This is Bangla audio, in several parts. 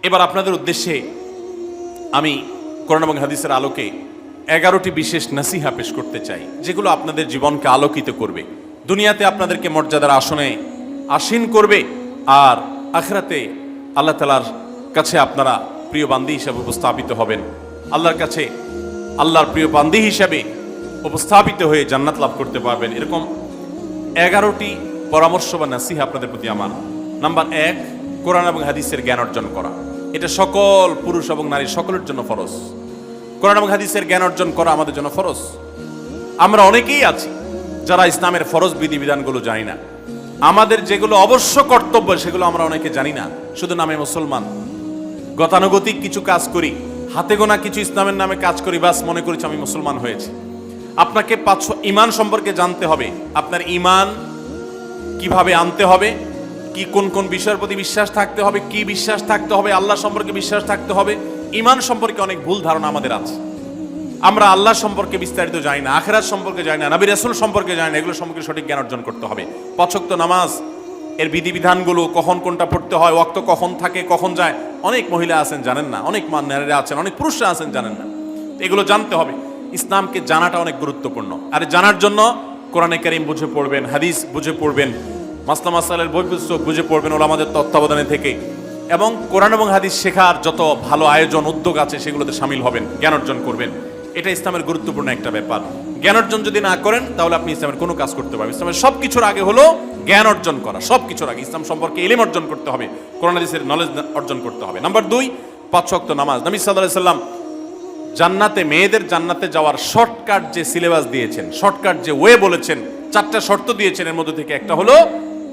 এবার আপনাদের উদ্দেশ্যে আমি কোরআন এবং হাদিসের আলোকে 11টি বিশেষ নাসিহা পেশ করতে চাই, যেগুলো আপনাদের জীবনকে আলোকিত করবে, দুনিয়াতে আপনাদেরকে মর্যাদার আসনে আসীন করবে, আর আখিরাতে আল্লাহ তাআলার কাছে আপনারা প্রিয় বান্দী হিসেবে উপস্থাপিত হবেন। আল্লাহর কাছে আল্লাহর প্রিয় বান্দী হিসেবে উপস্থাপিত হয়ে জান্নাত লাভ করতে পারবেন। এরকম 11টি পরামর্শ বা নাসিহা আপনাদের প্রতি আমার। নাম্বার 1, কোরআন এবং হাদিসের জ্ঞান অর্জন করা। এটা সকল পুরুষ এবং নারী সকলের জন্য ফরজ। কোরআন এবং হাদিসের জ্ঞান অর্জন করা আমাদের জন্য ফরজ। আমরা অনেকেই আছি যারা ইসলামের ফরজ বিধিবিধানগুলো জানি না। আমাদের যেগুলো অবশ্য কর্তব্য সেগুলো আমরা অনেকে জানি না, শুধু নামে মুসলমান। গতানুগতিক কিছু কাজ করি, হাতে গোনা কিছু ইসলামের নামে কাজ করি, বাস মনে করেছি আমি মুসলমান হয়েছি। আপনাকে ঈমান সম্পর্কে জানতে হবে। আপনার ঈমান কিভাবে আনতে হবে, কি কোন কোন বিষয়ের প্রতি বিশ্বাস থাকতে হবে, কি বিশ্বাস থাকতে হবে, আল্লাহ সম্পর্কে বিশ্বাস থাকতে হবে। ঈমান সম্পর্কে অনেক ভুল ধারণা আমাদের আছে। আমরা আল্লাহ সম্পর্কে বিস্তারিত জানি না, আখিরাত সম্পর্কে জানি না, নবী রাসূল সম্পর্কে জানি না। এগুলো সম্পর্কে সঠিক জ্ঞান অর্জন করতে হবে। 5 ওয়াক্ত নামাজ এর বিধিবিধানগুলো, কখন কোনটা পড়তে হয়, ওয়াক্ত কখন থাকে কখন যায়, অনেক মহিলা আছেন জানেন না, অনেক নারীরা আছেন, অনেক পুরুষরা আছেন জানেন না। এগুলো জানতে হবে। ইসলামকে জানাটা অনেক গুরুত্বপূর্ণ। আর জানার জন্য কোরআনে কারীম বুঝে পড়বেন, হাদিস বুঝে পড়বেন, মাসলা মাসালের বই পুস্তক বুঝে পড়বেন ওলামাদের তত্ত্বাবধানে থেকে, এবং কোরআন এবং হাদিস শেখার যত ভালো আয়োজন উদ্যোগ আছে সেগুলোতে শামিল হবেন, জ্ঞান অর্জন করবেন। এটা ইসলামের গুরুত্বপূর্ণ একটা ব্যাপার। জ্ঞান অর্জন যদি না করেন তাহলে আপনি ইসলামের কোনো কাজ করতে পারবেন। ইসলামের সবকিছুর আগে হলো জ্ঞান অর্জন করা। সবকিছুর আগে ইসলাম সম্পর্কে ইলম অর্জন করতে হবে, কোরআন হাদিসের নলেজ অর্জন করতে হবে। নাম্বার 2, 5 ওয়াক্ত নামাজ। নবী সাল্লাল্লাহু আলাইহি সাল্লাম জান্নাতে, মেয়েদের জান্নাতে যাওয়ার শর্টকাট যে সিলেবাস দিয়েছেন, শর্টকাট যে ওয়ে বলেছেন, 4টা শর্ত দিয়েছেন। এর মধ্যে থেকে একটা হলো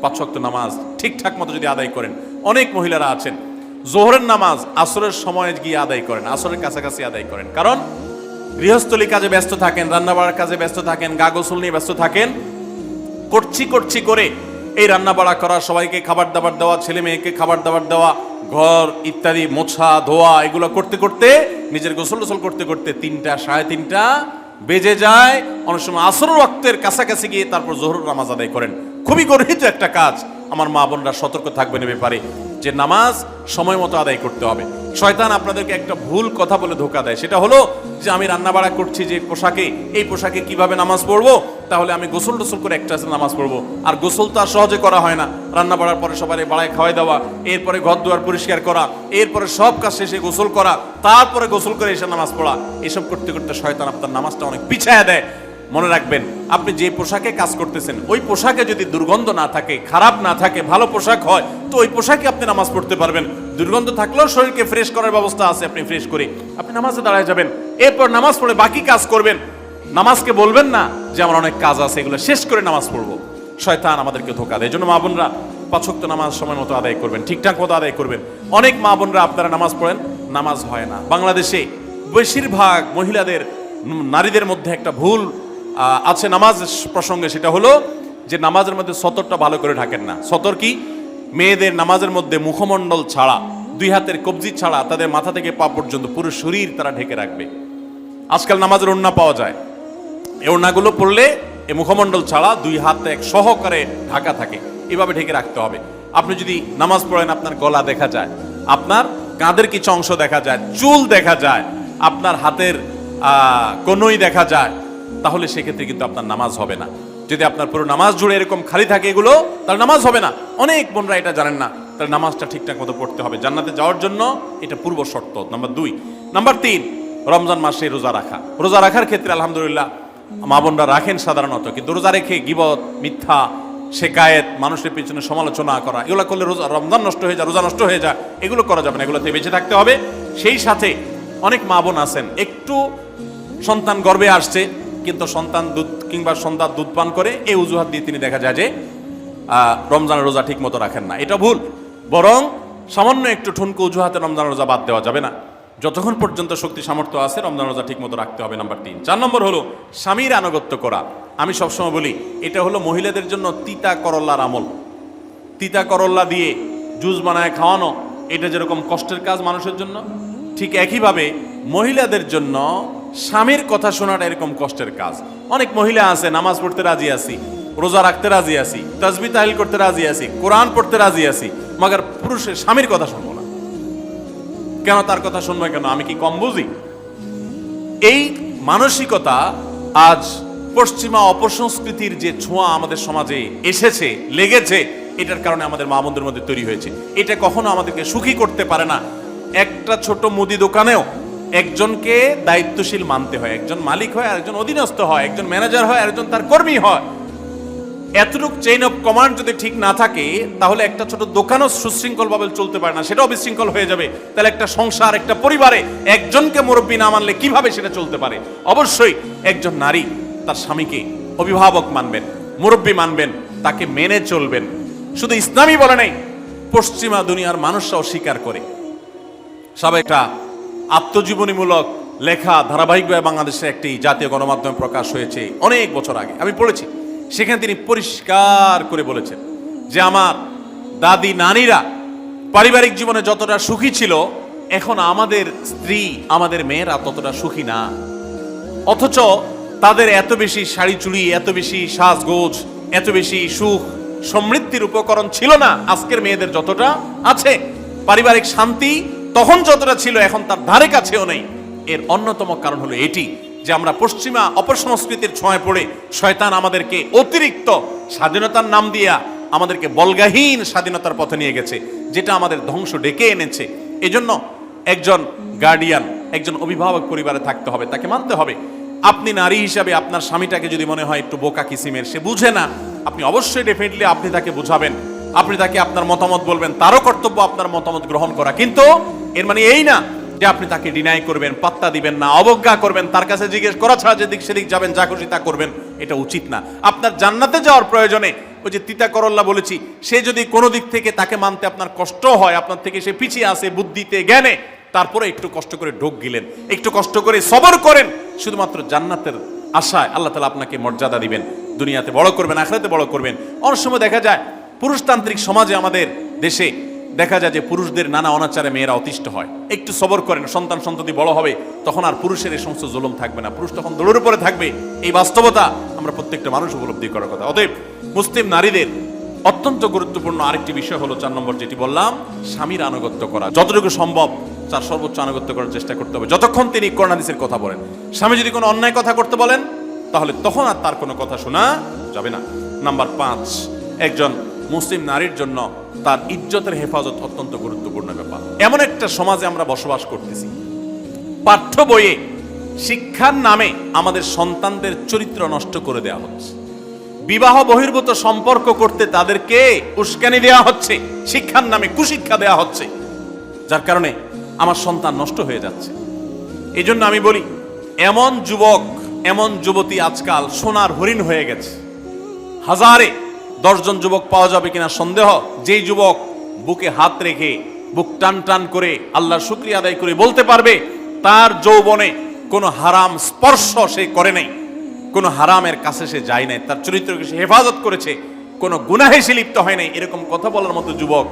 5 ওয়াক্ত নামাজ ঠিকঠাক মতো যদি আদায় করেন। অনেক মহিলারা আছেন যোহরের নামাজ আসরের সময় গিয়ে আদায় করেন, আসরের কাছাকাছি আদায় করেন, কারণ গৃহস্থলী কাজে ব্যস্ত থাকেন, রান্নাবাড়ার কাজে ব্যস্ত থাকেন, গা গোসল নিয়ে ব্যস্ত থাকেন। করছি করে এই রান্নাবাড়া করা, সবাইকে খাবার দাবার দেওয়া, ছেলে মেয়েকে খাবার দাবার দেওয়া, ঘর ইত্যাদি মোছা ধোয়া, এগুলো করতে করতে, নিজের গোসল টোসল করতে করতে 3টা 3:30 বেজে যায়। অনেক সময় আসরের ওয়াক্তের কাছাকাছি গিয়ে তারপর যোহরের নামাজ আদায় করেন। খুবই গর্হিত একটা কাজ। আমার মা বোনরা সতর্ক থাকবেন এ ব্যাপারে, যে নামাজ সময় মতো আদায় করতে হবে। শয়তান আপনাদেরকে একটা ভুল কথা বলে ধোঁকা দেয়, সেটা হলো যে আমি রান্নাবাড়া করছি যে পোশাকে, এই পোশাকে কিভাবে নামাজ পড়বো, তাহলে আমি গোসল টোসল করে একটা নামাজ পড়বো। আর গোসল তো আর সহজে করা হয় না। রান্না বাড়ার পরে সবাই বাড়ায় খাওয়াই দেওয়া, এরপরে ঘর দুয়ার পরিষ্কার করা, এরপরে সব কাজ শেষে গোসল করা, তারপরে গোসল করে এসে নামাজ পড়া, এসব করতে করতে শয়তান আপনার নামাজটা অনেক পিছায়া দেয়। মনে রাখবেন, আপনি যে পোশাকে কাজ করতেছেন ওই পোশাকে যদি দুর্গন্ধ না থাকে, খারাপ না থাকে, ভালো পোশাক হয়, তো ওই পোশাকে আপনি নামাজ পড়তে পারবেন। দুর্গন্ধ থাকলেও শরীরকে ফ্রেশ করার ব্যবস্থা আছে, আপনি ফ্রেশ করে আপনি নামাজে দাঁড়ায় যাবেন। এরপর নামাজ পড়ে বাকি কাজ করবেন। নামাজকে বলবেন না যে আমার অনেক কাজ আছে, এগুলো শেষ করে নামাজ পড়বো। শয়তান আমাদেরকে ধোঁকা দেয়। এই জন্য মা বোনরা 5 ওয়াক্ত নামাজ সময় মতো আদায় করবেন, ঠিকঠাক মতো আদায় করবেন। অনেক মা বোনরা আপনারা নামাজ পড়েন, নামাজ হয় না। বাংলাদেশে বেশিরভাগ মহিলাদের, নারীদের মধ্যে একটা ভুল আছে নামাজ প্রসঙ্গে, সেটা হলো যে নামাজের মধ্যে সতরটা ভালো করে ঢাকেন না। সতর কি? মেয়েদের নামাজের মধ্যে মুখমণ্ডল ছাড়া, 2 হাতের কবজি ছাড়া তাদের মাথা থেকে পা পর্যন্ত পুরো শরীর তারা ঢেকে রাখবে। আজকাল নামাজের ওড়না পাওয়া যায়, এই ওড়নাগুলো পরলে এই মুখমণ্ডল ছাড়া 2 হাত এক সহকারে ঢাকা থাকে, এভাবে ঢেকে রাখতে হবে। আপনি যদি নামাজ পড়েন, আপনার গলা দেখা যায়, আপনার কাঁধের কিছু অংশ দেখা যায়, চুল দেখা যায়, আপনার হাতের কনুই দেখা যায়, তাহলে সেক্ষেত্রে কিন্তু আপনার নামাজ হবে না। যদি আপনার পুরো নামাজ জুড়ে এরকম খালি থাকে এগুলো, তাহলে নামাজ হবে না। অনেক বোনরা এটা জানেন না, তাহলে নামাজটা ঠিকঠাক মতো পড়তে হবে। জান্নাতে যাওয়ার জন্য এটা পূর্ব শর্ত। নাম্বার 2। নাম্বার 3, রমজান মাসে রোজা রাখা। রোজা রাখার ক্ষেত্রে আলহামদুলিল্লাহ মা বোনরা রাখেন সাধারণত, কিন্তু রোজা রেখে গীবত, মিথ্যা, শেকায়েত, মানুষের পিছনে সমালোচনা করা, এগুলো করলে রমজান নষ্ট হয়ে যায়, রোজা নষ্ট হয়ে যায়। এগুলো করা যাবে না, এগুলোতে বেঁচে থাকতে হবে। সেই সাথে অনেক মা বোন আছেন, একটু সন্তান গর্ভে আসছে, কিন্তু সন্তান দুধ কিংবা সন্তান দুধ পান করে, এই অজুহাত দিয়ে তিনি দেখা যায় যে রমজানের রোজা ঠিক মতো রাখেন না। এটা ভুল। বরং সামান্য একটু ঠুনকো অজুহাতে রমজানের রোজা বাদ দেওয়া যাবে না। যতক্ষণ পর্যন্ত শক্তি সামর্থ্য আছে রমজান রোজা ঠিক মতো রাখতে হবে। নাম্বার 3। 4 নম্বর হলো স্বামীর আনুগত্য করা। আমি সবসময় বলি এটা হলো মহিলাদের জন্য তিতা করল্লার আমল। তিতা করল্লা দিয়ে জুস বানায় খাওয়ানো, এটা যেরকম কষ্টের কাজ মানুষের জন্য, ঠিক একইভাবে মহিলাদের জন্য স্বামীর কথা শোনাটা এরকম কষ্টের কাজ। অনেক মহিলা আছে নামাজ পড়তে রাজি আছি, রোজা রাখতে রাজি আছি, তাসবিহ তাহলিল করতে রাজি আছি, কোরআন পড়তে রাজি আছি, মগর পুরুষের স্বামীর কথা শুনবো না। কেন তার কথা শুনবে কেন, আমি কি কম বুঝি? এই মানসিকতা আজ পশ্চিমা অপসংস্কৃতির যে ছোঁয়া আমাদের সমাজে এসেছে, লেগেছে, এটার কারণে আমাদের মা বোনদের মধ্যে তৈরি হয়েছে। এটা কখনো আমাদেরকে সুখী করতে পারে না। একটা ছোট মুদি দোকানেও একজনকে দায়িত্বশীল মানতে হয়, একজন মালিক হয়, আরেকজন অধীনস্থ হয়, একজন ম্যানেজার হয়, আরেকজন তার কর্মী হয়। এতটুক চেইন অফ কমান্ড যদি ঠিক না থাকে, তাহলে একটা ছোট দোকানও সুশৃঙ্খল ভাবে চলতে পারে না, সেটাও বিশৃঙ্খল হয়ে যাবে। তাহলে একটা সংসার, একটা পরিবারে একজনকে মুরব্বী না মানলে কিভাবে সেটা চলতে পারে? অবশ্যই একজন নারী তার স্বামীকে অভিভাবক মানবেন, মুরব্বী মানবেন, তাকে মেনে চলবেন। শুধু ইসলামই বলে নাই, পশ্চিমা দুনিয়ার মানুষরাও স্বীকার করে। সব একটা আত্মজীবনীমূলক লেখা ধারাবাহিকভাবে বাংলাদেশে একটি জাতীয় গণমাধ্যমে প্রকাশ হয়েছে অনেক বছর আগে, আমি পড়েছি। সেখানে তিনি পরিষ্কার করে বলেছেন যে আমার দাদি নানীরা পারিবারিক জীবনে যতটা সুখী ছিল, এখন আমাদের স্ত্রী, আমাদের মেয়েরা ততটা সুখী না। অথচ তাদের এত বেশি শাড়ি চুড়ি, এত বেশি সাজগোজ, এত বেশি সুখ সমৃদ্ধির উপকরণ ছিল না আজকের মেয়েদের যতটা আছে। পারিবারিক শান্তি তখন যতটা ছিল, এখন তার ধারে কাছেও নেই। এর অন্যতম কারণ হলো এটি যে আমরা পশ্চিমা অপসংস্কৃতির ছোঁয়ায় পড়ে শয়তান আমাদেরকে অতিরিক্ত স্বাধীনতার নাম দিয়া আমাদেরকে বলগাহীন স্বাধীনতার পথে নিয়ে গেছে, যেটা আমাদের ধ্বংস ডেকে এনেছে। এজন্য একজন গার্ডিয়ান, একজন অভিভাবক পরিবারে থাকতে হবে, তাকে মানতে হবে। আপনি নারী হিসাবে আপনার স্বামীটাকে যদি মনে হয় একটু বোকা কিসিমের, সে বুঝে না, আপনি অবশ্যই ডেফিনেটলি আপনি তাকে বুঝাবেন, আপনি তাকে আপনার মতামত বলবেন, তারও কর্তব্য আপনার মতামত গ্রহণ করা। কিন্তু এর মানে এই না যে আপনি তাকে ডিনাই করবেন, পাত্তা দিবেন না, অবজ্ঞা করবেন, তার কাছে জিজ্ঞেস করা ছাড়া যেদিক সেদিক যাবেন, যা খুশি তা করবেন, এটা উচিত না। আপনার জান্নাতে যাওয়ার প্রয়োজনে ওই যে তিতা করল্লা বলেছি, সে যদি কোনো দিক থেকে তাকে মানতে আপনার কষ্ট হয়, আপনার থেকে সে পিছিয়ে আসে বুদ্ধিতে জ্ঞানে, তারপরে একটু কষ্ট করে ঢোক গিলেন, একটু কষ্ট করে সবর করেন, শুধুমাত্র জান্নাতের আশায় আল্লাহ তাআলা আপনাকে মর্যাদা দিবেন, দুনিয়াতে বড় করবেন, আখিরাতে বড় করবেন। অনেক সময় দেখা যায় পুরুষতান্ত্রিক সমাজে আমাদের দেশে দেখা যায় যে পুরুষদের নানা অনাচারে মেয়েরা অতিষ্ঠ হয়। একটু সবর করেন, সন্তান সন্ততি বড় হবে, তখন আর পুরুষের এই সমস্ত জুলুম থাকবে না, পুরুষ তখন দৌড়ের উপরে থাকবে। এই বাস্তবতা আমরা প্রত্যেকটা মানুষ উপলব্ধি করার কথা। অতএব মুসলিম নারীদের অত্যন্ত গুরুত্বপূর্ণ আরেকটি বিষয় হলো 4 নম্বর যেটি বললাম, স্বামীর আনুগত্য করা। যতটুকু সম্ভব তার সর্বোচ্চ আনুগত্য করার চেষ্টা করতে হবে, যতক্ষণ তিনি কোরআন হাদিসের কথা বলেন। স্বামী যদি কোনো অন্যায় কথা করতে বলেন, তাহলে তখন আর তার কোনো কথা শোনা যাবে না। নাম্বার 5, একজন মুসলিম নারীর জন্য তার ইজ্জতের হেফাজত অত্যন্ত গুরুত্বপূর্ণ ব্যাপার। এমন একটা সমাজে আমরা বসবাস করতেছি, পাঠ্য বইয়ে শিক্ষার নামে আমাদের সন্তানদের চরিত্র নষ্ট করে দেওয়া হচ্ছে, বিবাহ বহির্ভূত সম্পর্ক করতে তাদেরকে উস্কানি দেওয়া হচ্ছে, শিক্ষার নামে কুশিক্ষা দেওয়া হচ্ছে, যার কারণে আমার সন্তান নষ্ট হয়ে যাচ্ছে। এই জন্য আমি বলি, এমন যুবক, এমন যুবতী আজকাল সোনার হরিণ হয়ে গেছে। হাজারে 10 জন যুবক পাওয়া যাবে কিনা সন্দেহ, যেই যুবক বুকে হাত রেখে বুক টান টান করে আল্লাহর শুকরিয়া আদায় করে বলতে পারবে তার যৌবনে কোনো হারাম স্পর্শ সে করে নাই, কোনো হারামের কাছে সে যায় নাই, তার চরিত্রকে সে হেফাজত করেছে, কোনো গুনাহে সে লিপ্ত হয় নাই, এরকম কথা বলার মতো যুবক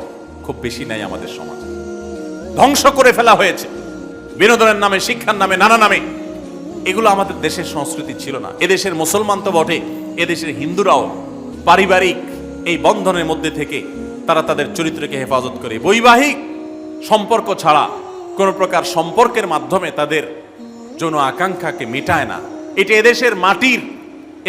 খুব বেশি নাই আমাদের সমাজে। ধ্বংস করে ফেলা হয়েছে বিনোদনের নামে, শিক্ষার নামে, নানা নামে। এগুলো আমাদের দেশের সংস্কৃতি ছিল না। এদেশের মুসলমান তো বটে, এদেশের হিন্দুরাও পারিবারিক এই বন্ধনের মধ্যে থেকে তারা তাদের চরিত্রকে হেফাজত করে, বৈবাহিক সম্পর্ক ছাড়া কোনো প্রকার সম্পর্কের মাধ্যমে তাদের যৌন আকাঙ্ক্ষাকে মেটায় না। এটা এদেশের মাটির,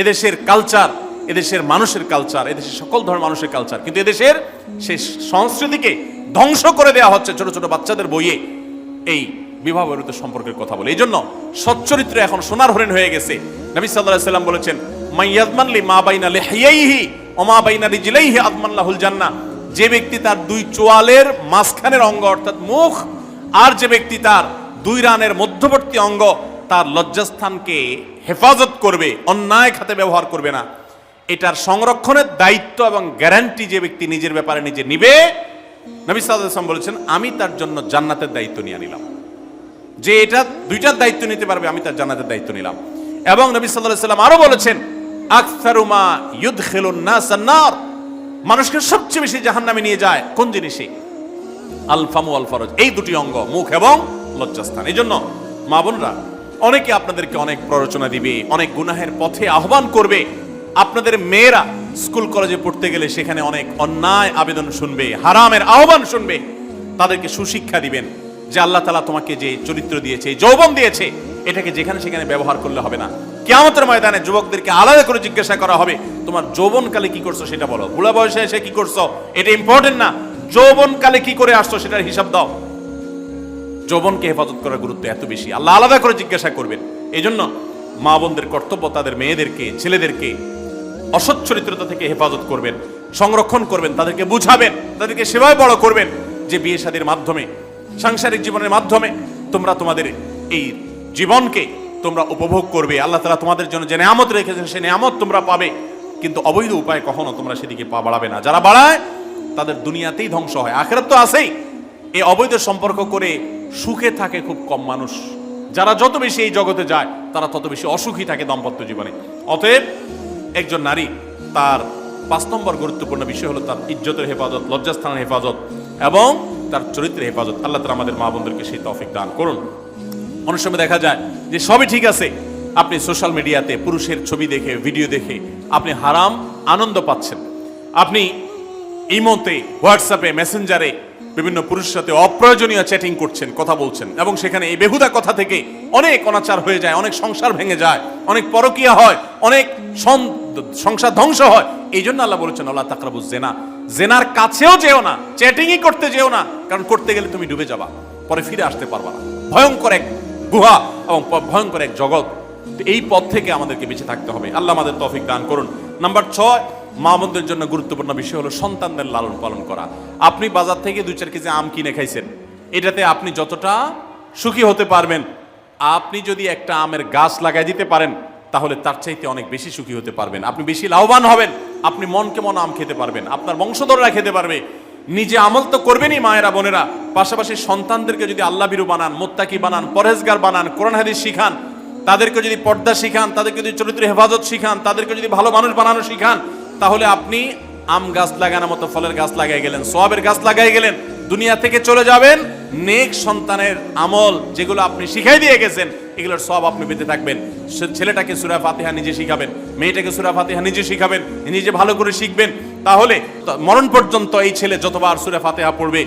এদেশের কালচার, এদেশের মানুষের কালচার, এদেশের সকল ধরনের মানুষের কালচার, কিন্তু এদেশের সেই সংস্কৃতিকে ধ্বংস করে দেওয়া হচ্ছে ছোট ছোট বাচ্চাদের বইয়ে এই বিবাহ বহির্ভূত সম্পর্কের কথা বলে। এই জন্য সচ্চরিত্র এখন সোনার হরিণ হয়ে গেছে। নবী সাল্লাল্লাহু আলাইহি ওয়াসাল্লাম বলেছেন, মাইয়াজমান লি মা বাইনা লিহিয়াইহি ওয়া মা বাইনা রিজলাইহি আযমান লাহুল জান্নাহ। যে ব্যক্তি তার 2 চোয়ালের মাঝখানের অঙ্গ অর্থাৎ মুখ, আর যে ব্যক্তি তার 2 রানের মধ্যবর্তী অঙ্গ, তার লজ্জাস্থানকে হেফাজত করবে, অন্যায় খাতে ব্যবহার করবে না, এটার সংরক্ষণের দায়িত্ব এবং গ্যারান্টি যে ব্যক্তি নিজের ব্যাপারে নিজে নিবে, নবী সাল্লাল্লাহু আলাইহি ওয়াসাল্লাম বলেছেন, আমি তার জন্য জান্নাতের দায়িত্ব নিয়ে নিলাম। যে এটা 2টার দায়িত্ব নিতে পারবে, আমি তার জান্নাতের দায়িত্ব নিলাম। এবং নবী সাল্লাল্লাহু আলাইহি ওয়াসাল্লাম আরো বলেছেন, আকসারু মা ইউদখিলুন নাস আন-নার, মানুষকে সবচেয়ে বেশি জাহান্নামে নিয়ে যায় কোন জিনিসে? আল ফামু আল ফরজ, এই 2টি অঙ্গ, মুখ এবং লজ্জাস্থান। এই জন্য মা বোনরা, অনেকে আপনাদেরকে অনেক প্ররোচনা দিবে, অনেক গুনাহের পথে আহ্বান করবে। আপনাদের মেয়েরা স্কুল কলেজে পড়তে গেলে সেখানে অনেক অন্যায় আবেদন শুনবে, হারামের আহ্বান শুনবে। তাদেরকে সুশিক্ষা দিবেন, যে আল্লাহ তাআলা তোমাকে যে চরিত্র দিয়েছে, যৌবন দিয়েছে, এটাকে যেখানে সেখানে ব্যবহার করলে হবে না। কিয়ামতের ময়দানে যুবকদেরকে আলাদা করে জিজ্ঞাসা করা হবে, তোমার যৌবনকালে কি করছো সেটা বলো, বুড়া বয়সে এসে কি করছো এটা ইম্পর্টেন্ট না, যৌবনকালে কি করে আসছো সেটার হিসাব দাও। যৌবনকে হেফাজত করার গুরুত্ব এত বেশি, আল্লাহ আলাদা করে জিজ্ঞাসা করবেন। এই জন্য মা বোনদের কর্তব্য তাদের মেয়েদেরকে, ছেলেদেরকে অসৎ চরিত্রতা থেকে হেফাজত করবেন, সংরক্ষণ করবেন, তাদেরকে বুঝাবেন, তাদেরকে সেভাবে বড় করবেন যে বিয়ে শাদীর মাধ্যমে, সাংসারিক জীবনের মাধ্যমে তোমরা তোমাদের এই জীবনকে তোমরা উপভোগ করবে। আল্লাহ তাআলা তোমাদের জন্য যে নেয়ামত রেখেছেন সেই নেয়ামত তোমরা পাবে, কিন্তু অবৈধ উপায়ে কখনো তোমরা সেদিকে পা বাড়াবে না। যারা বাড়ায় তাদের দুনিয়াতেই ধ্বংস হয়, আখিরাত তো আছেই। এই অবৈধ সম্পর্ক করে সুখে থাকে খুব কম মানুষ। যারা যত বেশি এই জগতে যায় তারা তত বেশি অসুখী থাকে দাম্পত্য জীবনে। অতএব একজন নারী তার 5 নম্বর গুরুত্বপূর্ণ বিষয় হলো তার ইজ্জতের হেফাজত, লজ্জাস্থানের হেফাজত এবং তার চরিত্রের হেফাজত। আল্লাহ তাআলা আমাদের মা বোনদেরকে সেই তৌফিক দান করুন। অনেক সময় দেখা যায় যে সবই ঠিক আছে, আপনি সোশ্যাল মিডিয়াতে পুরুষের ছবি দেখে, ভিডিও দেখে আপনি হারাম আনন্দ পাচ্ছেন। আপনি ইমোতে, হোয়াটসঅ্যাপে, মেসেঞ্জারে বিভিন্ন পুরুষের সাথে অপ্রয়োজনীয় চ্যাটিং করছেন, কথা বলছেন, এবং সেখানে এই বেহুদা কথা থেকে অনেক অনাচার হয়ে যায়, অনেক সংসার ভেঙে যায়, অনেক পরকীয়া হয়, অনেক সংসার ধ্বংস হয়। এই জন্য আল্লাহ বলেছেন ওয়ালা তাকরাবুজ জিনা, জেনার কাছেও যেও না, চ্যাটিংই করতে যেও না, কারণ করতে গেলে তুমি ডুবে যাবা, পরে ফিরে আসতে পারবা না। ভয়ঙ্কর এক গুহা এবং ভয়ঙ্কর এক জগৎ। এই পথ থেকে আমাদেরকে বেঁচে থাকতে হবে। আল্লাহ আমাদের তৌফিক দান করুন। নাম্বার 6, মা বোনদের জন্য গুরুত্বপূর্ণ বিষয় হলো সন্তানদের লালন পালন করা। আপনি বাজার থেকে 2-4 কেজি আম কিনে খাইছেন, এটাতে আপনি যতটা সুখী হতে পারবেন, আপনি যদি একটা আমের গাছ লাগাই দিতে পারেন তাহলে তার চাইতে অনেক বেশি সুখী হতে পারবেন, আপনি বেশি লাভবান হবেন, আপনি মনকে মন আম খেতে পারবেন, আপনার বংশধররা খেতে পারবে। নিজে আমল তো করবেনই মায়েরা, বোনেরা, পাশাপাশি সন্তানদেরকে যদি আল্লাহ ভীরু বানান, মুত্তাকি বানান, পরহেজগার বানান, কোরআন হাদিস শিখান, তাদেরকে যদি পর্দা শিখান, তাদেরকে যদি চরিত্রের হেফাজত শিখান, তাদেরকে যদি ভালো মানুষ বানানো শিখান, তাহলে আপনি আম গাছ লাগানোর মতো ফলের গাছ লাগাই গেলেন, সওয়াবের গাছ লাগাই গেলেন, দুনিয়া থেকে চলে যাবেন। নেক সন্তানের আমল যেগুলো আপনি শিখাই দিয়ে গেছেন এগুলোর সওয়াব আপনি পেতে থাকবেন। ছেলেটাকে সূরা ফাতিহা নিজে শিখাবেন, মেয়েটাকে সূরা ফাতিহা নিজে শিখাবেন, নিজে ভালো করে শিখবেন, তাহলে মরণ পর্যন্ত এই ছেলে যতবার সূরা ফাতিহা পড়বে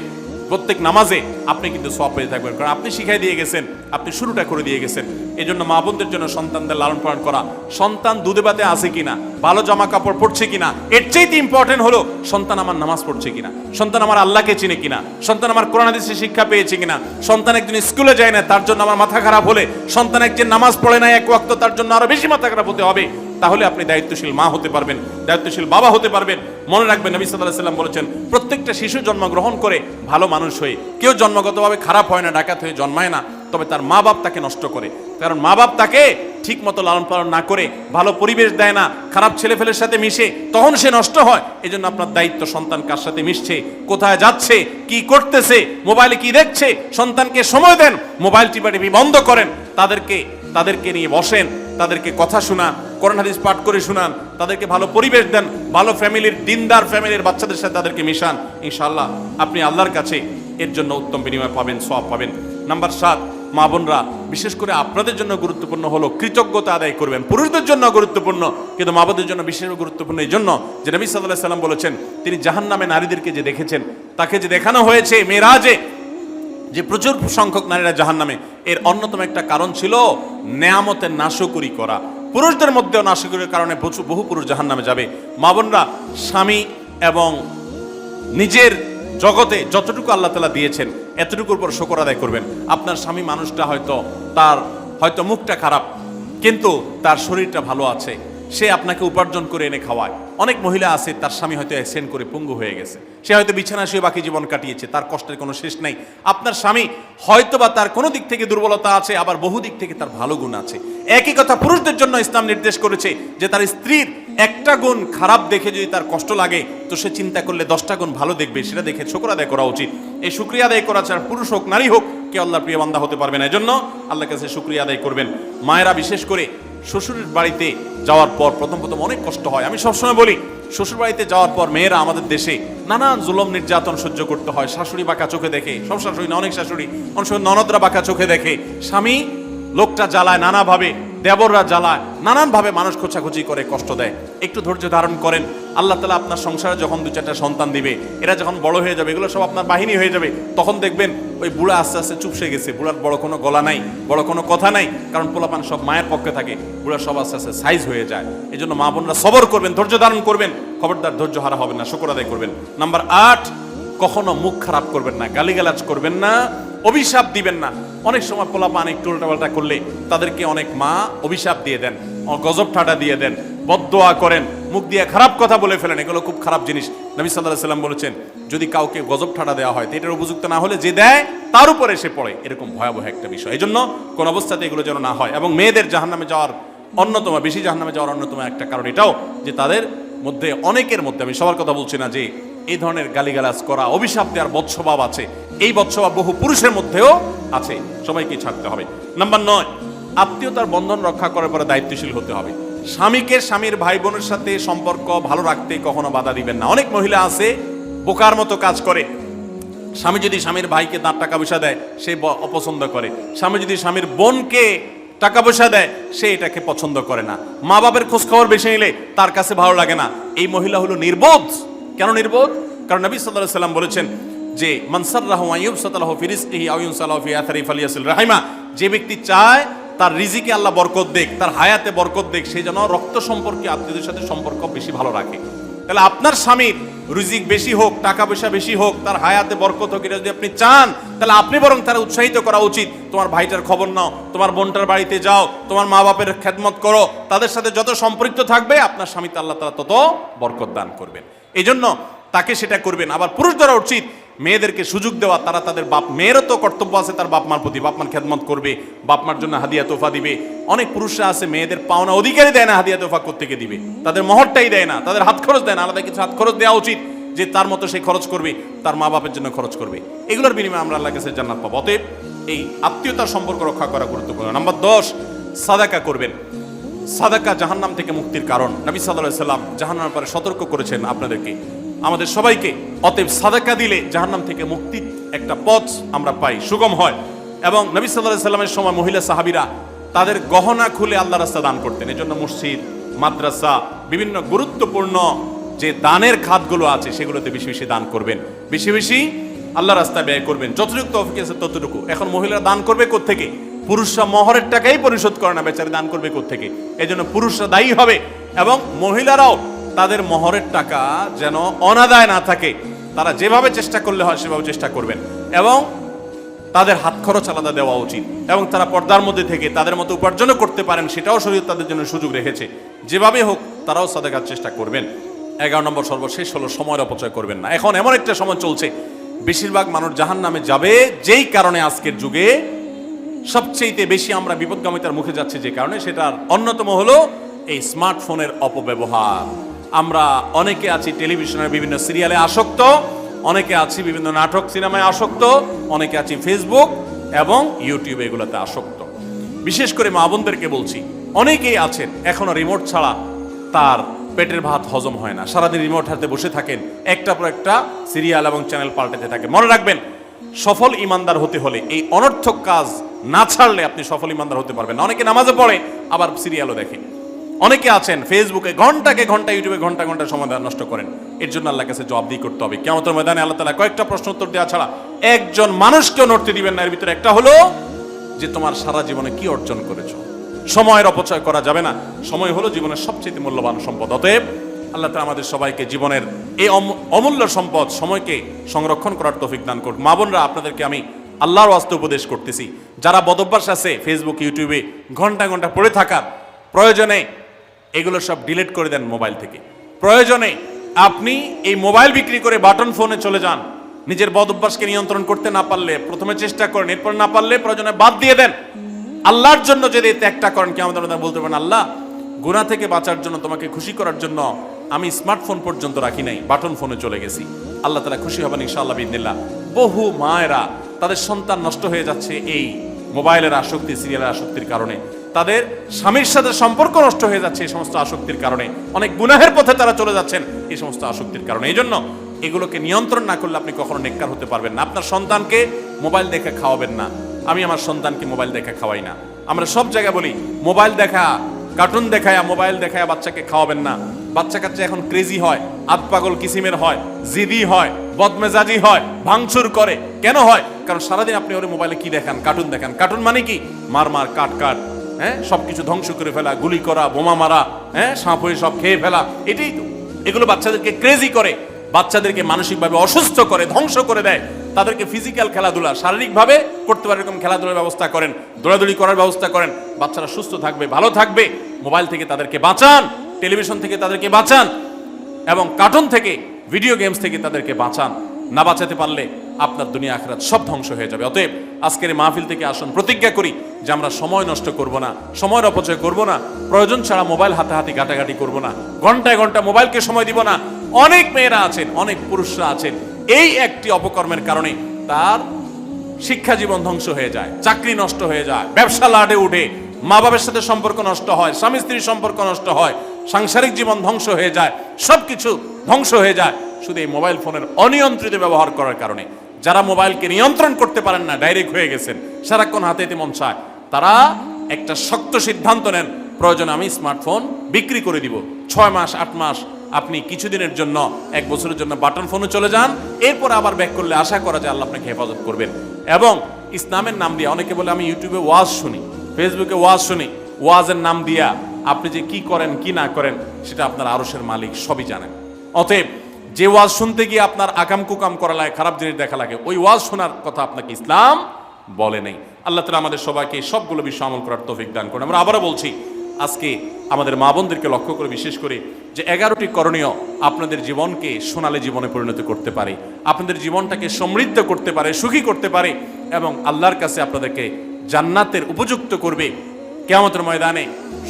প্রত্যেক নামাজে আপনি কিন্তু সওয়াব পেতে থাকবেন, কারণ আপনি শিখাই দিয়ে গেছেন, আপনি শুরুটা করে দিয়ে গেছেন। এই জন্য মা বোনদের জন্য সন্তানদের লালন পালন করা, সন্তান দুধে ভাতে আছে কিনা, ভালো জামা কাপড় পরছে কিনা, এর চাইতে ইম্পর্টেন্ট হলো সন্তান আমার নামাজ পড়ছে কিনা, সন্তান আমার আল্লাহকে চিনে কিনা, সন্তান আমার কোরআন হাদিসের শিক্ষা পেয়েছে কিনা। সন্তান একদিন স্কুলে যায় না, তার জন্য আমার মাথা খারাপ হলে, সন্তান একদিন নামাজ পড়ে না এক ওয়াক্ত, তার জন্য আরো বেশি মাথা খারাপ হতে হবে। তাহলে আপনি দায়িত্বশীল মা হতে পারবেন, দায়িত্বশীল বাবা হতে পারবেন। মনে রাখবেন নবী সাল্লাল্লাহু আলাইহি ওয়াসাল্লাম বলেছেন প্রত্যেকটা শিশু জন্মগ্রহণ করে ভালো মানুষ হয়ে, কেউ জন্মগতভাবে খারাপ হয় না, ডাকাত হয়ে জন্মায় না, তবে তার মা বাপ তাকে নষ্ট করে। কারণ মা বাপ তাকে ঠিক মতো লালন পালন না করে, ভালো পরিবেশ দেয় না, খারাপ ছেলেফেলের সাথে মিশে, তখন সে নষ্ট হয়। এই জন্য আপনার দায়িত্ব সন্তান কার সাথে মিশছে, কোথায় যাচ্ছে, কি করতেছে, মোবাইলে কি দেখছে, সন্তানকে সময় দেন, মোবাইল টিপাটিপি বন্ধ করেন, তাদেরকে নিয়ে বসেন, তাদেরকে কথা শোনান, কোরআন হাদিস পাঠ করে শোনান, তাদেরকে ভালো পরিবেশ দেন, ভালো ফ্যামিলির, দিনদার ফ্যামিলির বাচ্চাদের সাথে তাদেরকে মিশান। ইনশাআল্লাহ আপনি আল্লাহর কাছে এর জন্য উত্তম বিনিময় পাবেন, সওয়াব পাবেন। নাম্বার 7, মা বোনরা বিশেষ করে আপনাদের জন্য গুরুত্বপূর্ণ হলো কৃতজ্ঞতা আদায় করবেন। পুরুষদের জন্য গুরুত্বপূর্ণ, কিন্তু মা বোনদের জন্য বিশেষ গুরুত্বপূর্ণ এই জন্য যে নবী সাল্লাল্লাহু আলাইহি ওয়াসাল্লাম বলেছেন, তিনি জাহান্নামে নারীদেরকে যে দেখেছেন, তাকে যে দেখানো হয়েছে মেরাজে, যে প্রচুর সংখ্যক নারীরা জাহান্নামে, এর অন্যতম একটা কারণ ছিল নেয়ামতের নাশকরি করা। পুরুষদের মধ্যেও নাশকরির কারণে বহু পুরুষ জাহান্নামে যাবে। মা বোনরা স্বামী এবং নিজের জগতে যতটুকু আল্লাহ তাআলা দিয়েছেন এতটুকুর উপর শুকর আদায় করবেন। আপনার স্বামী মানুষটা হয়তো মুখটা খারাপ, কিন্তু তার শরীরটা ভালো আছে, সে আপনাকে উপার্জন করে এনে খাওয়ায়। অনেক মহিলা আছে তার স্বামী হয়তো অ্যাক্সিডেন্ট করে পঙ্গু হয়ে গেছে, সে হয়তো বিছানা শুয়ে বাকি জীবন কাটিয়েছে, তার কষ্টের কোনো শেষ নাই। আপনার স্বামী হয়তো বা তার কোনো দিক থেকে দুর্বলতা আছে, আবার বহু দিক থেকে তার ভালো গুণ আছে। একই কথা পুরুষদের জন্য ইসলাম নির্দেশ করেছে যে তার স্ত্রীর একটা গুণ খারাপ দেখে যদি তার কষ্ট লাগে, তো সে চিন্তা করলে 10টা গুণ ভালো দেখবে, সেটা দেখে শুকর আদায় করা উচিত। এই শুকরিয়া আদায় করা ছাড়া পুরুষ হোক নারী হোক কে আল্লাহর প্রিয় বান্দা হতে পারবে না। এজন্য আল্লাহর কাছে শুকরিয়া আদায় করবেন। মায়েরা বিশেষ করে শ্বশুরের বাড়িতে যাওয়ার পর প্রথম অনেক কষ্ট হয়। আমি সবসময় বলি, শ্বশুর বাড়িতে যাওয়ার পর মেয়েরা আমাদের দেশে নানান জুলুম নির্যাতন সহ্য করতে হয়। শাশুড়ি বাঁকা চোখে দেখে, সব শাশুড়ি না, অনেক শাশুড়ি, অনেক সময় ননদরা বাঁকা চোখে দেখে, স্বামী লোকটা জ্বালায় নানাভাবে, দেবররা জ্বালায় নানানভাবে, মানুষ খোঁচাখুচি করে, কষ্ট দেয়। একটু ধৈর্য ধারণ করেন, আল্লাহ তাআলা আপনার সংসারে যখন 2-4টা সন্তান দিবে, এরা যখন বড় হয়ে যাবে, এগুলো সব আপনার বাহিনী হয়ে যাবে, তখন দেখবেন ওই বুড়া আস্তে আস্তে চুপসে গেছে, বুড়ার বড় কোনো গলা নাই, বড় কোনো কথা নাই, কারণ পোলাপান সব মায়ের পক্ষে থাকে, বুড়া সব আস্তে আস্তে সাইজ হয়ে যায়। এই জন্য মা বোনরা সবর করবেন, ধৈর্য ধারণ করবেন, খবরদার ধৈর্য হারা হবেন না, শুকর আদায় করবেন। নাম্বার 8, কখনো মুখ খারাপ করবেন না, গালিগালাজ করবেন না, অভিশাপ দিবেন না। অনেক সময় পোলাপান একটু উল্টাপাল্টা করলে তাদেরকে অনেক মা অভিশাপ দিয়ে দেন, গজব ঠাটা দিয়ে দেন, বদদোয়া করেন, মুখ দিয়ে খারাপ কথা বলে ফেলেন। এগুলো খুব খারাপ জিনিস। নবী সাল্লাল্লাহু আলাইহি সাল্লাম বলেছেন, যদি কাউকে গজব ঠাটা দেওয়া হয় তো এটার উপযুক্ত না হলে যে দেয় তার উপরে এসে পড়ে, এরকম ভয়াবহ একটা বিষয়। এই জন্য কোন অবস্থাতে এগুলো যেন না হয়। এবং মেয়েদের জাহান্নামে যাওয়ার অন্যতম, বেশি জাহান্নামে যাওয়ার অন্যতম একটা কারণ এটাও যে তাদের মধ্যে, অনেকের মধ্যে, আমি সবার কথা বলছি না, যে এই ধরনের গালিগালাজ করা, অভিশাপ দেওয়ার বদস্বভাব আছে। এই বদস্বভাব বহু পুরুষের মধ্যেও আছে, সবাইকে ছাড়তে হবে। নাম্বার 9, আত্মীয়তার বন্ধন রক্ষা করার পরে দায়িত্বশীল হতে হবে। স্বামীকে স্বামীর ভাই বোনের সাথে সম্পর্ক ভালো রাখতে কখনো বাধা দিবেন না। অনেক মহিলা আছে বোকার মতো কাজ করে। স্বামী যদি স্বামীর ভাইকে তার টাকা পয়সা দেয় সে অপছন্দ করে, স্বামী যদি স্বামীর বোনকে টাকা পয়সা দেয় সে এটাকে পছন্দ করে না, মা বাবার খোঁজ খবর বেশি নিলে তার কাছে ভালো লাগে না। এই মহিলা হলো নির্বোধ। কেন নির্বোধ? কারণ নবী সাল্লাল্লাহু আলাইহি সাল্লাম বলেছেন যে মান সাররাহু আইয়ুবসাতাহু ফি রিজকিহি আও ইউনসালাহু ফি আথরি ফালিয়াসিল রাহিমা, যে ব্যক্তি চায় তার রিজিকে আল্লাহ বরকত দেখ, তার হায়াতে বরকত দেখ, সেই জন্য রক্ত সম্পর্কে আত্মীয়দের সাথে সম্পর্ক বেশি ভালো রাখে। তাহলে আপনার স্বামীর রিজিক বেশি হোক, টাকা পয়সা বেশি হোক, তার হায়াতে বরকত হোক, এটা যদি আপনি চান তাহলে আপনি বরং তারা উৎসাহিত করা উচিত। তোমার ভাইটার খবর নাও, তোমার বোনটার বাড়িতে যাও, তোমার মা বাপের খেদমত করো, তাদের সাথে যত সম্পৃক্ত থাকবে আপনার স্বামীতে আল্লাহ তাআলা তত বরকত দান করবেন। এই জন্য তাকে সেটা করবেন। আবার পুরুষদেরও উচিত মেয়েদেরকে সুযোগ দেওয়া, তারা তাদের বাপ, মেয়েরও তো কর্তব্য আছে তার বাপ মার প্রতি, বাপ মার খেদমত করবে, বাপ মার জন্য হাদিয়া তোফা দিবে। অনেক পুরুষরা আছে মেয়েদের পাওনা অধিকারই দেয় না, হাদিয়া তোফা কোত্থেকে দিবে, তাদের মহরটাই দেয় না, তাদের হাত খরচ দেয় না। আলাদা কিছু হাত খরচ দেওয়া উচিত, যে তার মতো সে খরচ করবে, তার মা বাপের জন্য খরচ করবে। এগুলোর বিনিময়ে আমরা আল্লাহর কাছে জান্নাত পাবো। অতএব এই আত্মীয়তার সম্পর্ক রক্ষা করা গুরুত্বপূর্ণ। নাম্বার 10, সাদাকা করবেন। সাদাকা জাহান্নাম থেকে মুক্তির কারণ। নবী সাল্লাল্লাহু আলাইহি সাল্লাম জাহান্নামের ব্যাপারে সতর্ক করেছেন আপনাদেরকে, আমাদের সবাইকে। অতএব সাদাকা দিলে জাহান্নাম থেকে মুক্তির একটা পথ আমরা পাই, সুগম হয়। এবং নবী সাল্লাল্লাহু আলাইহি সাল্লামের সময় মহিলা সাহাবীরা তাদের গহনা খুলে আল্লাহর রাস্তায় দান করতেন। এজন্য মসজিদ, মাদ্রাসা, বিভিন্ন গুরুত্বপূর্ণ যে দানের খাতগুলো আছে সেগুলোতে বেশি বেশি দান করবেন, বেশি বেশি আল্লাহর রাস্তায় ব্যয় করবেন, যতটুকু তৌফিক আছে ততটুকু। এখন মহিলারা দান করবে কোত্থেকে? পুরুষরা মহরের টাকাই পরিশোধ করে না, বেচারে দান করবে কোত্থেকে? এই জন্য পুরুষরা দায়ী হবে। এবং মহিলারাও তাদের মহরের টাকা যেন অনাদায় না থাকে, তারা যেভাবে চেষ্টা করলে হয় সেভাবে চেষ্টা করবেন। এবং তাদের হাত খরচ আলাদা দেওয়া উচিত, এবং তারা পর্দার মধ্যে থেকে তাদের মতো উপার্জনও করতে পারেন, সেটাও শরীয়ত তাদের জন্য সুযোগ রেখেছে। যেভাবে হোক তারাও সাদাকার চেষ্টা করবেন। 11 নম্বর সর্বশেষ হলো সময়ের অপচয় করবেন না। এখন এমন একটা সময় চলছে, বেশিরভাগ মানুষ জাহান্নামে যাবে যেই কারণে, আজকের যুগে সবচেয়ে বেশি আমরা বিপদগামিতার মুখে যাচ্ছি যে কারণে, সেটার অন্যতম হলো এই স্মার্টফোনের অপব্যবহার। আমরা অনেকে আছি টেলিভিশনের বিভিন্ন সিরিয়ালে আসক্ত, অনেকে আছি বিভিন্ন নাটক সিনেমায় আসক্ত, অনেকে আছি ফেসবুক এবং ইউটিউবে এগুলোতে আসক্ত। বিশেষ করে মা বোনদেরকে বলছি, অনেকেই আছেন এখনো রিমোট ছাড়া তার পেটের ভাত হজম হয় না, সারাদিন রিমোট হাতে বসে থাকেন, একটা পর একটা সিরিয়াল এবং চ্যানেল পাল্টাতে থাকে। মনে রাখবেন, সফল ইমানদার হতে হলে এই অনর্থক কাজ না ছাড়লে আপনি সফল ইমানদার হতে পারবেন না। অনেকে নামাজে পড়ে আবার সিরিয়ালও দেখে, অনেকে আছেন ফেসবুকে ঘন্টাকে ঘন্টা, ইউটিউবে ঘন্টা ঘন্টা সময় নষ্ট করেন। এর জন্য আল্লাহর কাছে জবাবদিহি করতে হবে। কিয়ামতের ময়দানে আল্লাহ তাআলা কয়েকটা প্রশ্ন উত্তর দেওয়া ছাড়া একজন মানুষকেও নড়তে দিবেন না। এর ভিতরে একটা হলো যে তোমার সারা জীবনে কি অর্জন করেছো। সময়ের অপচয় করা যাবে না। সময় হলো জীবনের সবচেয়ে মূল্যবান সম্পদ। অতএব আল্লাহ তাআলা আমাদের সবাইকে জীবনের এই অমূল্য সম্পদ সময়কে সংরক্ষণ করার তৌফিক দান করুন। মা বোনরা, আপনাদেরকে আমি আল্লাহর ওয়াস্তে উপদেশ করতেছি, যারা বদভ্যাস আছে ফেসবুক, ইউটিউবে ঘন্টা ঘন্টা পড়ে থাকার, প্রয়োজনে এগুলো সব ডিলিট করে দেন মোবাইল থেকে। প্রয়োজনে আপনি এই মোবাইল বিক্রি করে বাটন ফোনে চলে যান। নিজের বদভ্যাসকে নিয়ন্ত্রণ করতে না পারলে প্রথমে চেষ্টা করেন, এরপর না পারলে প্রয়োজনে বাদ দিয়ে দেন। আল্লাহর জন্য যদি ত্যাগটা করেন, কিয়ামতের ময়দানে বলতে পারেন, আল্লাহ গুনাহ থেকে বাঁচার জন্য, তোমাকে খুশি করার জন্য আমি স্মার্টফোন পর্যন্ত রাখি নাই, বাটন ফোনে চলে গেছি। আল্লাহ তাআলা খুশি হবেন ইনশাআল্লাহ বিইذنিল্লাহ। বহু মায়েরা তাদের সন্তান নষ্ট হয়ে যাচ্ছে এই মোবাইলের আসক্তি, সিরিয়ালের আসক্তির কারণে। তাদের স্বামীর সাথে সম্পর্ক নষ্ট হয়ে যাচ্ছে এই সমস্ত আসক্তির কারণে। অনেক গুনাহের পথে তারা চলে যাচ্ছেন এই সমস্ত আসক্তির কারণে। এই জন্য এগুলোকে নিয়ন্ত্রণ না করলে আপনি কখনো নেককার হতে পারবেন না। আপনার সন্তানকে মোবাইল দেখে খাওয়াবেন না। আমি আমার সন্তানকে মোবাইল দেখে খাওয়াই না। আমরা সব জায়গায় বলি মোবাইল দেখা কার্টুন দেখায়, মোবাইল দেখায় বাচ্চাকে খাওয়াবেন না। বাচ্চা কাচ্চা এখন ক্রেজি হয়, আতপাগল কিসিমের হয়, জিদি হয়, বদমেজাজি হয়, ভাঙচুর করে। কেন হয়? কারণ সারাদিন আপনি ওর মোবাইলে কি দেখান? কার্টুন দেখান। কার্টুন মানে কি? মার মার, কাট কাট, হ্যাঁ, সবকিছু ধ্বংস করে ফেলা, গুলি করা, বোমা মারা, হ্যাঁ, সাপ হয়ে সব খেয়ে ফেলা, এটাই তো। এগুলো বাচ্চাদেরকে ক্রেজি করে, বাচ্চাদেরকে মানসিকভাবে অসুস্থ করে, ধ্বংস করে দেয়। তাদেরকে ফিজিক্যাল খেলাধুলা শারীরিকভাবে করতে পারে এরকম খেলাধুলার ব্যবস্থা করেন, দৌড়াদৌড়ি করার ব্যবস্থা করেন। বাচ্চারা সুস্থ থাকবে, ভালো থাকবে। মোবাইল থেকে তাদেরকে বাঁচান, টেলিভিশন থেকে তাদেরকে বাঁচান, এবং কার্টুন থেকে, ভিডিও গেমস থেকে তাদেরকে বাঁচান। না বাঁচাতে পারলে আপনার দুনিয়া আখিরাত সব ধ্বংস হয়ে যাবে। অতএব আজকের এই মাহফিল থেকে আসুন, প্রতিজ্ঞা করি যে আমরা সময় নষ্ট করব না, সময়ের অপচয় করব না, প্রয়োজন ছাড়া মোবাইল হাতাহাতি ঘাটাঘাটি করব না, ঘন্টায় ঘন্টা মোবাইলকে সময় দিব না। অনেক মেয়েরা আছেন, অনেক পুরুষরা আছেন, এই একটি অপকর্মের কারণে তার শিক্ষা জীবন ধ্বংস হয়ে যায়, চাকরি নষ্ট হয়ে যায়, ব্যবসা লাডে উঠে, মা বাবার সাথে সম্পর্ক নষ্ট হয়, স্বামী স্ত্রীর সম্পর্ক নষ্ট হয়, সাংসারিক জীবন ধ্বংস হয়ে যায়, সবকিছু ধ্বংস হয়ে যায় শুধু এই মোবাইল ফোনের অনিয়ন্ত্রিত ব্যবহার করার কারণে। যারা মোবাইলকে নিয়ন্ত্রণ করতে পারেন না, ডাইরেক্ট হয়ে গেছেন, সারাক্ষণ হাতে হাতে মন চায়, তারা একটা শক্ত সিদ্ধান্ত নেন, প্রয়োজনে আমি স্মার্টফোন বিক্রি করে দিব। 6 মাস 8 মাস আপনি কিছুদিনের জন্য, 1 বছরের জন্য বাটন ফোনে চলে যান, এরপর আবার ব্যাক করলে আশা করা যায় আল্লাহ আপনাকে হেফাজত করবেন। এবং ইসলামের নাম দিয়ে, অনেকে বলে আমি ইউটিউবে ওয়াজ শুনি, ফেসবুকে ওয়াজ শুনি, ওয়াজের নাম দিয়া আপনি যে কি করেন কি না করেন সেটা আপনার আরশের মালিক সবই জানেন। অতএব যে ওয়াজ শুনতে গিয়ে আপনার আকাম কুকাম করা লাগে, খারাপ জিনিস দেখা লাগে, ওই ওয়াজ শোনার কথা আপনাকে ইসলাম বলে নেই। আল্লাহ তাআলা আমাদের সবাইকে সবগুলো বিষয় আমল করার তৌফিক দান করুন। আমরা আবারও বলছি, আজকে আমাদের মা বোনদেরকে লক্ষ্য করে বিশেষ করে যে 11টি করণীয় আপনাদের জীবনকে সোনালী জীবনে পরিণত করতে পারে, আপনাদের জীবনটাকে সমৃদ্ধ করতে পারে, সুখী করতে পারে, এবং আল্লাহর কাছে আপনাদেরকে জান্নাতের উপযুক্ত করবে। কিয়ামতের ময়দানে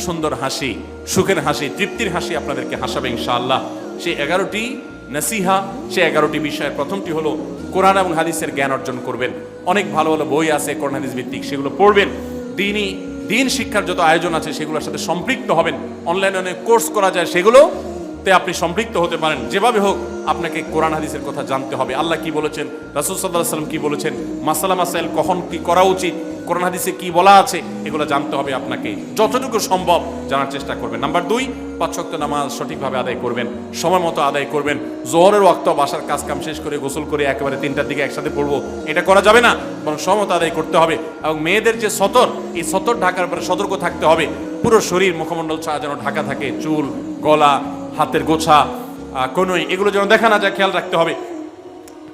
সুন্দর হাসি, সুখের হাসি, তৃপ্তির হাসি আপনাদেরকে হাসাবে ইনশাআল্লাহ। সেই 11টি নসিহা, সেই 11টি বিষয়ের প্রথমটি হলো কোরআন এবং হাদিসের জ্ঞান অর্জন করবেন। অনেক ভালো ভালো বই আছে কোরআন হাদিস ভিত্তিক, সেগুলো পড়বেন। দিন শিক্ষার যত আয়োজন আছে সেগুলোর সাথে সম্পৃক্ত হবেন। অনলাইনে অনেক কোর্স করা যায়, সেগুলোতে আপনি সম্পৃক্ত হতে পারেন। যেভাবে হোক আপনাকে কোরআন হাদিসের কথা জানতে হবে। আল্লাহ কি বলেছেন, রাসূল সাল্লাল্লাহু আলাইহি ওয়াসাল্লাম কি বলেছেন, মাসালা মাসাইল কখন কি করা উচিত, কোরআন হাদিসে কি বলা আছে, এগুলো জানতে হবে আপনাকে। যতটুকু সম্ভব জানার চেষ্টা করবেন। নাম্বার 2, 5 ওয়াক্ত নামাজ সঠিকভাবে আদায় করবেন, সময় মতো আদায় করবেন। জোহরের ওয়াক্ত বাসার কাজ কাম শেষ করে গোসল করে একেবারে 3টার দিকে একসাথে পড়বো, এটা করা যাবে না, বরং সময় মতো আদায় করতে হবে। এবং মেয়েদের যে সতর, এই সতর ঢাকার পরে সতর্ক থাকতে হবে। পুরো শরীর মুখমণ্ডল ছাড়া যেন ঢাকা থাকে, চুল, গলা, হাতের গোছা, কনুই, এগুলো যেন দেখা না যায়, খেয়াল রাখতে হবে।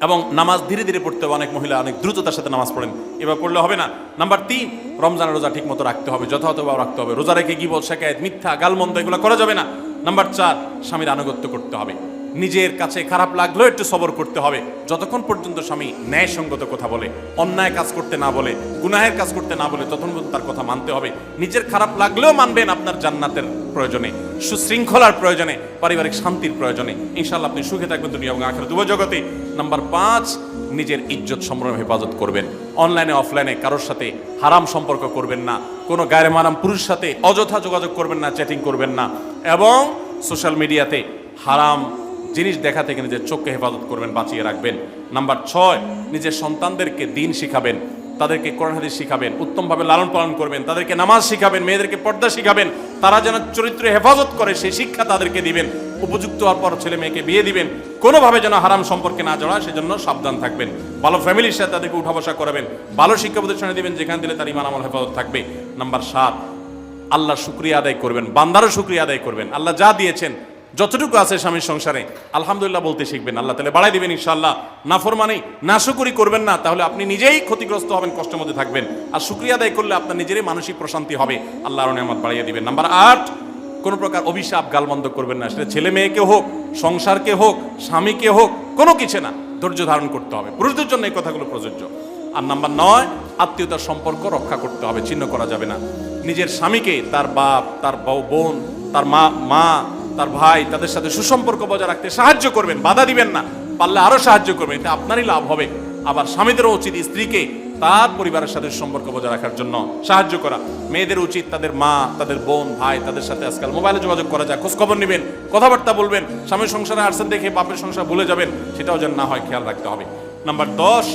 এবং নামাজ ধীরে ধীরে পড়তে হবে। অনেক মহিলা অনেক দ্রুততার সাথে নামাজ পড়েন, এবার পড়লে হবে না। নাম্বার 3, রমজানের রোজা ঠিক মতো রাখতে হবে, যথাযথভাবে রাখতে হবে। রোজা রেখে গীবত, শিকায়েত, মিথ্যা, গালমন্দ এগুলো করা যাবে না। নাম্বার 4, স্বামীর আনুগত্য করতে হবে। নিজের কাছে খারাপ লাগলেও একটু সবর করতে হবে, যতক্ষণ পর্যন্ত স্বামী ন্যায়সঙ্গত কথা বলে, অন্যায় কাজ করতে না বলে, গুনাহের কাজ করতে না বলে, তখন পর্যন্ত তার কথা মানতে হবে। নিজের খারাপ লাগলেও মানবেন, আপনার জান্নাতের প্রয়োজনে, সুশৃঙ্খলার প্রয়োজনে, পারিবারিক শান্তির প্রয়োজনে। ইনশাআল্লাহ আপনি সুখে থাকবেন দুনিয়া এবং আখিরাত উভয় জগতে। নাম্বার 5, নিজের ইজ্জত সম্ভ্রম হেফাজত করবেন। অনলাইনে অফলাইনে কারোর সাথে হারাম সম্পর্ক করবেন না, কোনো গায়রে মারাম পুরুষ সাথে অযথা যোগাযোগ করবেন না, চ্যাটিং করবেন না, এবং সোশ্যাল মিডিয়াতে হারাম জিনিস দেখা থেকে নিজের চোখকে হেফাজত করবেন, বাঁচিয়ে রাখবেন। নাম্বার 6, নিজের সন্তানদেরকে দিন শিখাবেন, তাদেরকে কোরআন হাদিস শিখাবেন, উত্তমভাবে লালন পালন করবেন, তাদেরকে নামাজ শিখাবেন, মেয়েদেরকে পর্দা শিখাবেন, তারা যেন চরিত্রে হেফাজত করে সেই শিক্ষা তাদেরকে দিবেন। উপযুক্ত হওয়ার পর ছেলে মেয়েকে বিয়ে দিবেন, কোনোভাবে যেন হারাম সম্পর্কে না জড়ায় সেজন্য সাবধান থাকবেন। ভালো ফ্যামিলির সাথে তাদেরকে উঠা বসা করাবেন, ভালো শিক্ষা প্রতিষ্ঠানে দিবেন যেখানে দিলে তার ইমান আমল হেফাজত থাকবে। নাম্বার 7, আল্লাহর শুকরিয়া আদায় করবেন, বান্দারও শুকরিয়া আদায় করবেন। আল্লাহ যা দিয়েছেন, যতটুকু আছে স্বামীর সংসারে আলহামদুলিল্লাহ বলতে শিখবেন, আল্লাহ তাআলা বাড়াই দিবেন ইনশাআল্লাহ। নাফরমানি, নাশুকরি করবেন না, তাহলে আপনি নিজেই ক্ষতিগ্রস্ত হবেন, কষ্টের মধ্যে থাকবেন। আর শুকরিয়া আদায় করলে আপনার নিজেরই মানসিক প্রশান্তি হবে, আল্লাহর নিয়ামত বাড়িয়ে দিবেন। নাম্বার 8, কোনো প্রকার অভিশাপ গালমন্দ করবেন না, সেটা ছেলে মেয়েকে হোক, সংসারকে হোক, স্বামীকে হোক, কোনো কিছু না, ধৈর্য ধারণ করতে হবে। পুরুষদের জন্য এই কথাগুলো প্রযোজ্য। আর নাম্বার 9, আত্মীয়তার সম্পর্ক রক্ষা করতে হবে, ছিন্ন করা যাবে না। নিজের স্বামীকে তার বাপ, তার বোন, তার মা, তার ভাই, তাদের সাথে সুসম্পর্ক বজায় রাখতে সাহায্য করবেন, বাধা দিবেন না, পারলে আরো সাহায্য করবেন, এটা আপনারই লাভ হবে। আবার স্বামীদেরও উচিত স্ত্রীকে তার পরিবারের সাথে সম্পর্ক বজায় রাখার জন্য সাহায্য করা। মেয়েদের উচিত তাদের মা, তাদের বোন, ভাই, তাদের সাথে আজকাল মোবাইলে যোগাযোগ করা যায়, খোঁজ খবর নেবেন, কথাবার্তা বলবেন। স্বামীর সংসারে আসছেন দেখে বাপের সংসার ভুলে যাবেন, সেটাও যেন না হয়, খেয়াল রাখতে হবে। নাম্বার 10,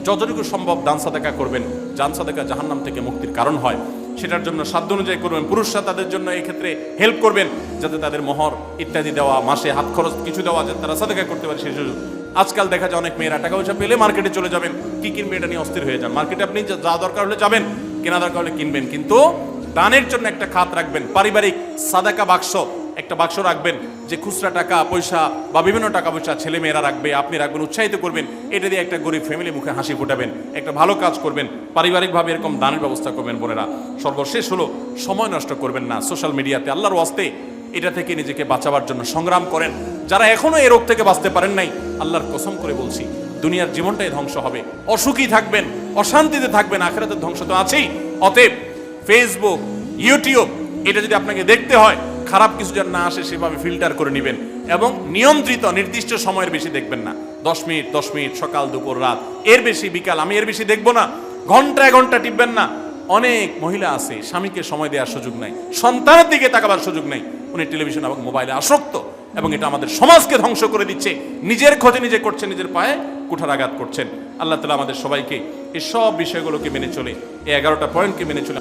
যতটুকু সম্ভব দান সাদাকা করবেন। দান সাদাকা জাহান্নাম থেকে মুক্তির কারণ হয়। সেটার জন্য সাধ্য অনুযায়ী করবেন। পুরুষরা তাদের জন্য এই ক্ষেত্রে হেল্প করবেন, যাতে তাদের মোহর ইত্যাদি দেওয়া, মাসে হাত খরচ কিছু দেওয়া, যাতে তারা সাদাকা করতে পারে সেই সুযোগ। আজকাল দেখা যায় অনেক মেয়েরা টাকা পয়সা পেলে মার্কেটে চলে যাবেন, কি কিনবে এটা নিয়ে অস্থির হয়ে যান। মার্কেটে আপনি যা দরকার হলে যাবেন, কেনা দরকার হলে কিনবেন, কিন্তু দানের জন্য একটা খাত রাখবেন। পারিবারিক সাদাকা বাক্স, একটা বাক্স রাখবেন, যে খুচরা টাকা পয়সা বা বিভিন্ন টাকা পয়সা ছেলে মেয়েরা রাখবে, আপনি রাখবেন, উৎসাহিত করবেন। এটা দিয়ে একটা গরিব ফ্যামিলি মুখে হাসি ফোটাবেন, একটা ভালো কাজ করবেন, পারিবারিকভাবে এরকম দানের ব্যবস্থা করবেন। বোনেরা, সর্বশেষ হলো সময় নষ্ট করবেন না সোশ্যাল মিডিয়াতে। আল্লাহর ওয়াস্তে এটা থেকে নিজেকে বাঁচাবার জন্য সংগ্রাম করেন। যারা এখনো এই রোগ থেকে বাঁচতে পারেন নাই, আল্লাহর কসম করে বলছি, দুনিয়ার জীবনটাই ধ্বংস হবে, অসুখী থাকবেন, অশান্তিতে থাকবেন, আখিরাতের ধ্বংস তো আছেই। অতএব ফেসবুক, ইউটিউব, এটা যদি আপনাকে দেখতে হয়, খারাপ কিছু যেন না আসে সেভাবে ফিল্টার করে নেবেন, এবং নিয়ন্ত্রিত নির্দিষ্ট সময়ের বেশি দেখবেন না। 10 মিনিট সকাল দুপুর রাত, এর বেশি বিকাল, আমি এর বেশি দেখবো না। ঘন্টায় ঘন্টা টিপবেন না। অনেক মহিলা আছে স্বামীকে সময় দেওয়ার সুযোগ নাই, সন্তানের দিকে তাকাবার সুযোগ নাই, উনি টেলিভিশন এবং মোবাইলে আসক্ত, এবং এটা আমাদের সমাজকে ধ্বংস করে দিচ্ছে। নিজের ক্ষতি নিজে করছেন, নিজের পায়ে কুঠারাঘাত করছেন। আল্লাহ তাআলা আমাদের সবাইকে এই সব বিষয়গুলোকে মেনে চলে, এই 11টা পয়েন্টকে মেনে চলে